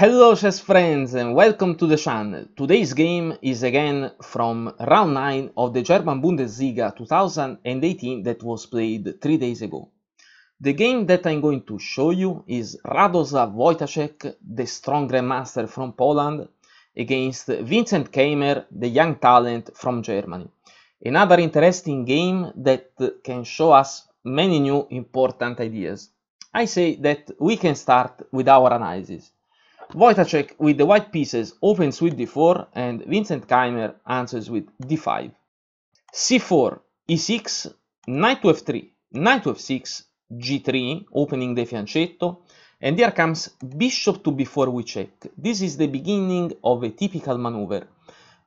Hello chess friends and welcome to the channel. Today's game is again from round 9 of the German Bundesliga 2018 that was played 3 days ago. The game that I'm going to show you is Radoslaw Wojtaszek, the strong grandmaster from Poland, against Vincent Keymer, the young talent from Germany. Another interesting game that can show us many new important ideas. I say that we can start with our analysis. Wojtaszek with the white pieces opens with d4 and Vincent Keymer answers with d5. c4, e6, knight to f3, knight to f6, g3, opening the fianchetto, and here comes bishop to b4 with check. This is the beginning of a typical maneuver.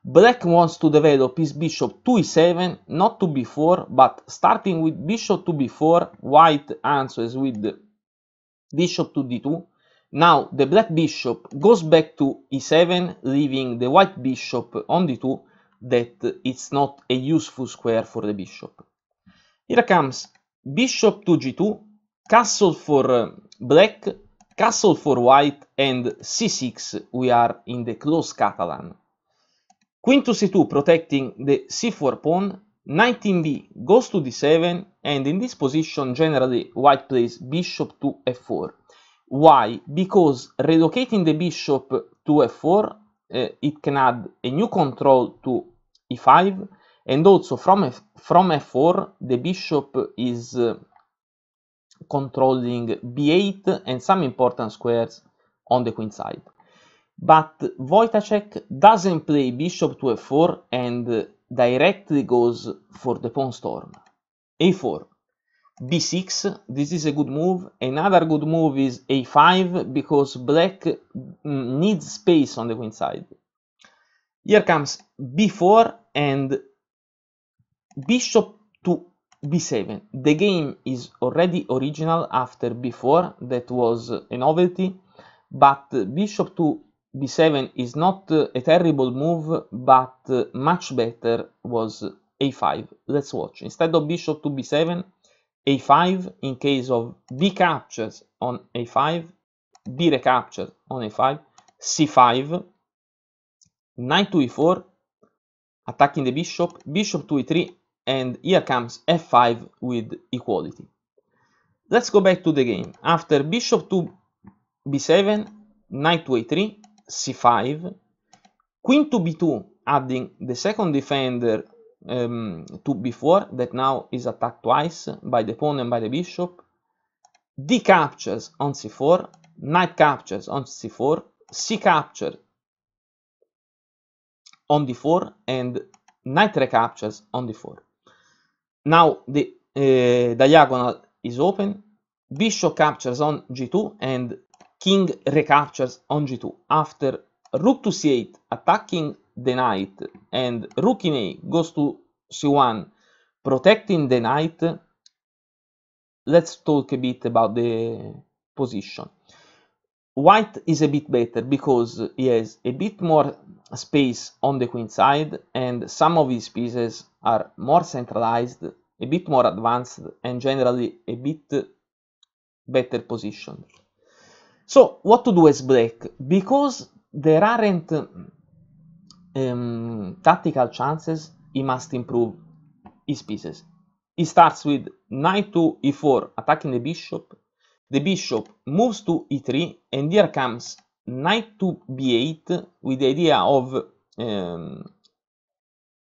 Black wants to develop his bishop to e7, not to b4, but starting with bishop to b4, white answers with bishop to d2. Now the black bishop goes back to e7, leaving the white bishop on d2, that it's not a useful square for the bishop. Here comes bishop to g2, castle for black, castle for white, and c6, we are in the close Catalan. Queen to c2 protecting the c4 pawn, knight in b goes to d7, and in this position generally white plays bishop to f4. Why? Because relocating the bishop to f4, it can add a new control to e5, and also from f4 the bishop is controlling b8 and some important squares on the queen side. But Wojtaszek doesn't play bishop to f4 and directly goes for the pawn storm. a4. b6, this is a good move. Another good move is a5 because black needs space on the queen side. Here comes b4 and bishop to b7. The game is already original after b4, that was a novelty, but bishop to b7 is not a terrible move, but much better was a5. Let's watch. Instead of bishop to b7, a5 in case of b captures on a5, b recaptures on a5, c5, knight to e4, attacking the bishop, bishop to e3, and here comes f5 with equality. Let's go back to the game. After bishop to b7, knight to a3, c5, queen to b2, adding the second defender to b4, that now is attacked twice by the pawn and by the bishop, d captures on c4, knight captures on c4, c capture on d4, and knight recaptures on d4. Now the diagonal is open, bishop captures on g2 and king recaptures on g2. After rook to c8 attacking the knight and rook in a goes to c1 protecting the knight, let's talk a bit about the position. White is a bit better because he has a bit more space on the queen side and some of his pieces are more centralized, a bit more advanced, and generally a bit better positioned. So what to do as black? Because there aren't tactical chances, he must improve his pieces. He starts with knight to e4 attacking the bishop moves to e3, and here comes knight to b8 with the idea of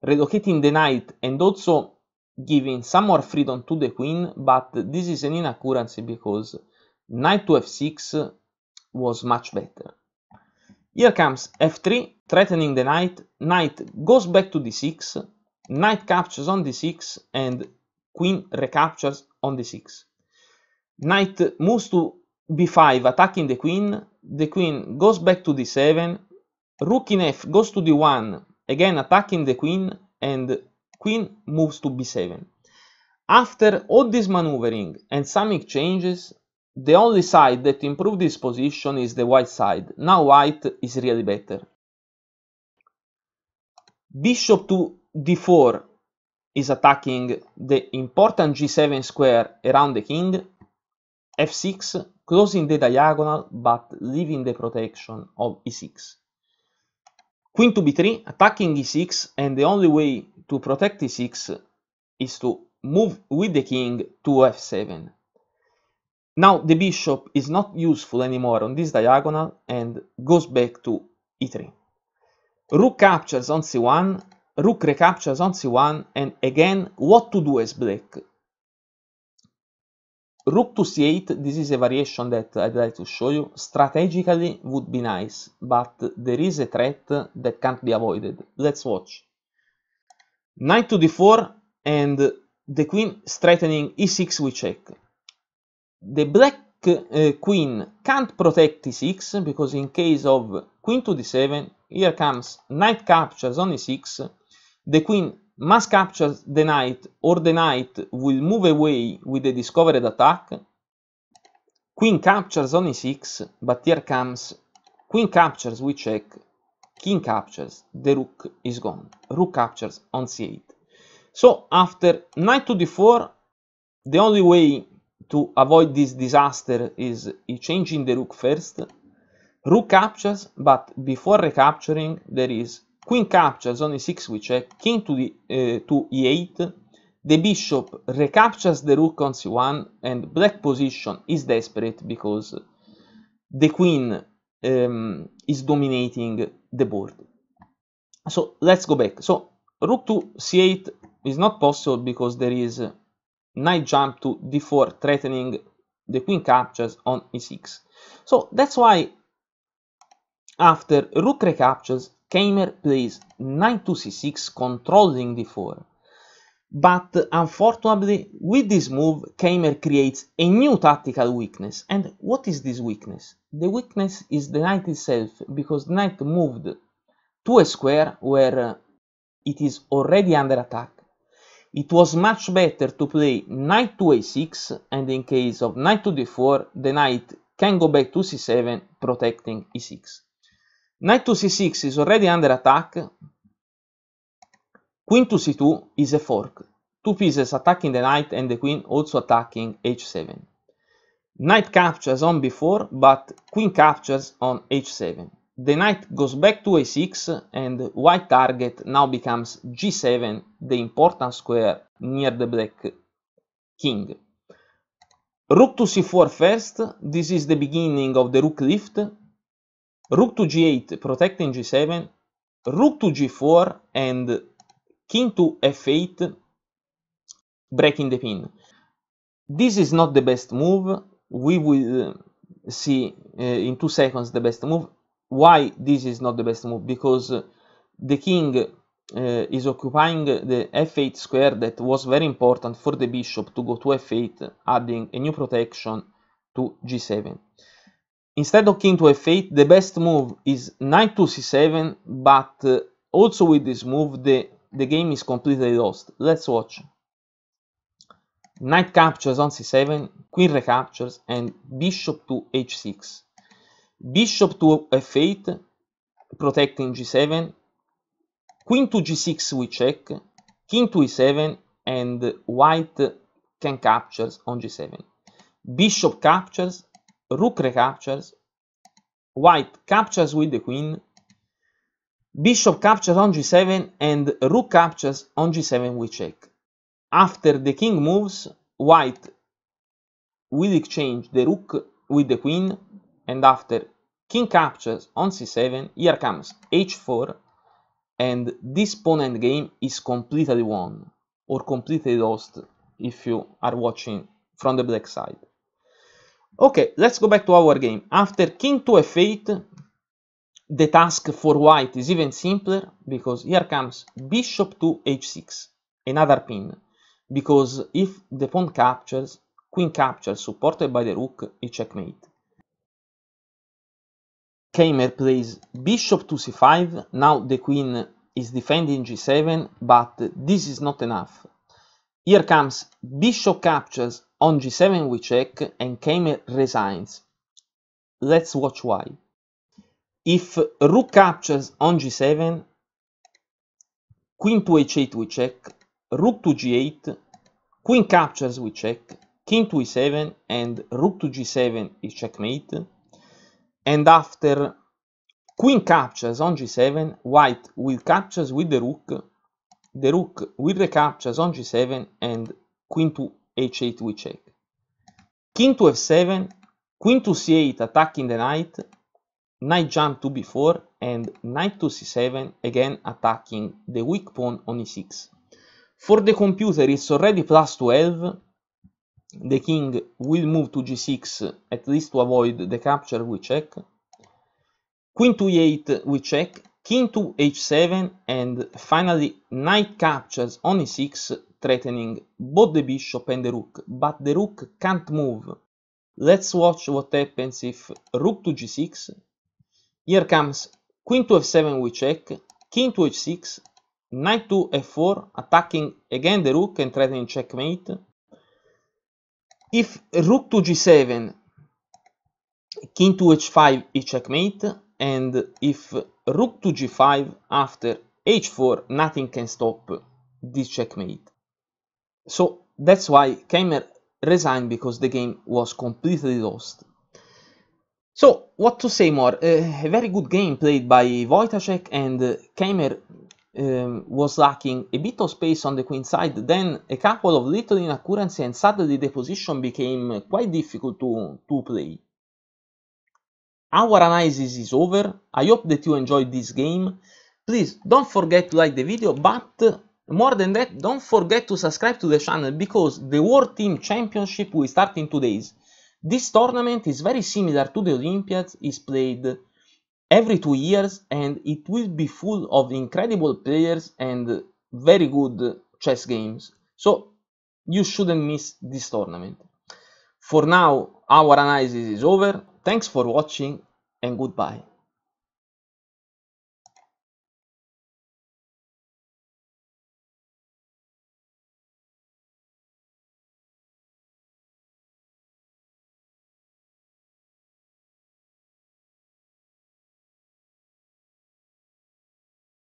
relocating the knight and also giving some more freedom to the queen, but this is an inaccuracy because knight to f6 was much better. Here comes f3, threatening the knight, knight goes back to d6, knight captures on d6, and queen recaptures on d6. Knight moves to b5, attacking the queen goes back to d7, rook in f goes to d1, again attacking the queen, and queen moves to b7. After all this maneuvering and some exchanges, the only side that improved this position is the white side. Now white is really better. Bishop to d4 is attacking the important g7 square around the king. f6, closing the diagonal but leaving the protection of e6. Queen to b3, attacking e6, and the only way to protect e6 is to move with the king to f7. Now the bishop is not useful anymore on this diagonal and goes back to e3. Rook captures on c1, rook recaptures on c1, and again what to do as black. Rook to c8, this is a variation that I'd like to show you. Strategically would be nice, but there is a threat that can't be avoided. Let's watch. Knight to d4 and the queen threatening e6 with check. The black queen can't protect e6 because in case of queen to d7, here comes knight captures on e6, the queen must capture the knight or the knight will move away with the discovered attack. Queen captures on e6, but here comes queen captures with check, king captures, the rook is gone. Rook captures on c8. So after knight to d4, the only way to avoid this disaster is changing the rook first. Rook captures, but before recapturing there is queen captures on e6 with check, king to e8, the bishop recaptures the rook on c1, and black position is desperate because the queen is dominating the board. So let's go back. So rook to c8 is not possible because there is knight jump to d4 threatening the queen captures on e6. So that's why after rook recaptures, Keymer plays knight to c6 controlling d4. But unfortunately, with this move, Keymer creates a new tactical weakness. And what is this weakness? The weakness is the knight itself, because the knight moved to a square where it is already under attack. It was much better to play knight to a6, and in case of knight to d4, the knight can go back to c7, protecting e6. Knight to c6 is already under attack. Queen to c2 is a fork. Two pieces attacking the knight and the queen also attacking h7. Knight captures on b4, but queen captures on h7. The knight goes back to a6 and white target now becomes g7, the important square near the black king. Rook to c4 first, this is the beginning of the rook lift. Rook to g8 protecting g7, rook to g4 and king to f8 breaking the pin. This is not the best move. We will see in 2 seconds the best move. Why this is not the best move? Because the king is occupying the f8 square that was very important for the bishop to go to f8, adding a new protection to g7. Instead of king to f8, the best move is knight to c7, but also with this move the game is completely lost. Let's watch. Knight captures on c7, queen recaptures, and bishop to h6. Bishop to f8, protecting g7, queen to g6 with check, king to e7, and white can captures on g7. Bishop captures, rook recaptures, white captures with the queen, bishop captures on g7, and rook captures on g7 with check. After the king moves, white will exchange the rook with the queen, and after king captures on c7, here comes h4, and this pawn endgame is completely won, or completely lost if you are watching from the black side. Okay, let's go back to our game. After king to f8, the task for white is even simpler, because here comes bishop to h6, another pin, because if the pawn captures, queen captures supported by the rook is checkmate. Keymer plays bishop to c5, now the queen is defending g7, but this is not enough. Here comes bishop captures on g7 with check, and Keymer resigns. Let's watch why. If rook captures on g7, queen to h8 with check, rook to g8, queen captures with check, king to e7 and rook to g7 is checkmate. And after queen captures on g7, white will captures with the rook will recaptures on g7 and queen to h8 we check. King to f7, queen to c8 attacking the knight, knight jump to b4 and knight to c7 again attacking the weak pawn on e6. For the computer it's already plus 12, the king will move to g6 at least to avoid the capture we check. Queen to e8 we check, king to h7 and finally knight captures on e6 threatening both the bishop and the rook, but the rook can't move. Let's watch what happens if rook to g6. Here comes queen to f7 we check, king to h6, knight to f4 attacking again the rook and threatening checkmate. If rook to g7, king to h5 is checkmate, and if rook to g5 after h4 nothing can stop this checkmate. So that's why Keymer resigned, because the game was completely lost. So what to say more? A very good game played by Wojtaszek, and Keymer was lacking a bit of space on the queen side, then a couple of little inaccuracy, and suddenly the position became quite difficult to play. Our analysis is over. I hope that you enjoyed this game. Please don't forget to like the video, but more than that, don't forget to subscribe to the channel, because the World Team Championship will start in 2 days. This tournament is very similar to the Olympiads, is played every 2 years, and it will be full of incredible players and very good chess games. So you shouldn't miss this tournament. For now, our analysis is over. Thanks for watching and goodbye.